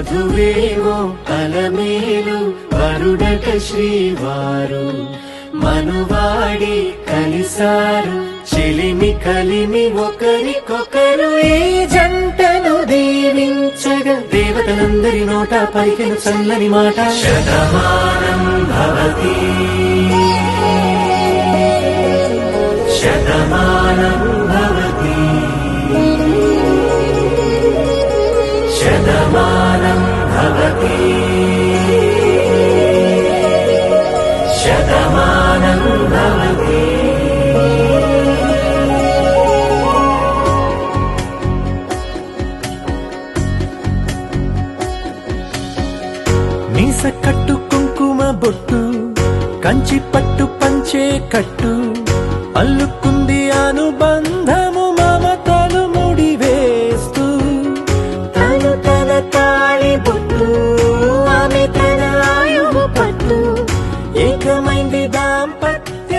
వధువేవో అలమేలు వరుడట శ్రీవారు మనువాడి కలిసారు చెలిమి కలిమి ఒకరికొకరు ఈ జంటను దీవించగా దేవతలందరి నోట పలికిన చల్లని మాట శతమానం భవతి శతమానం భవతి శతమానం భవతి శతమానం భవతి. మీస కట్టు కుంకుమ బొట్టు కంచి పట్టు పంచే కట్టు అల్లుకుంది అనుబంధము మమతలు ముడివేస్తూ తను తన తాళి బొట్టు ఆమె తన ఆయువు పట్టు ఏకమైంది దాంపత్య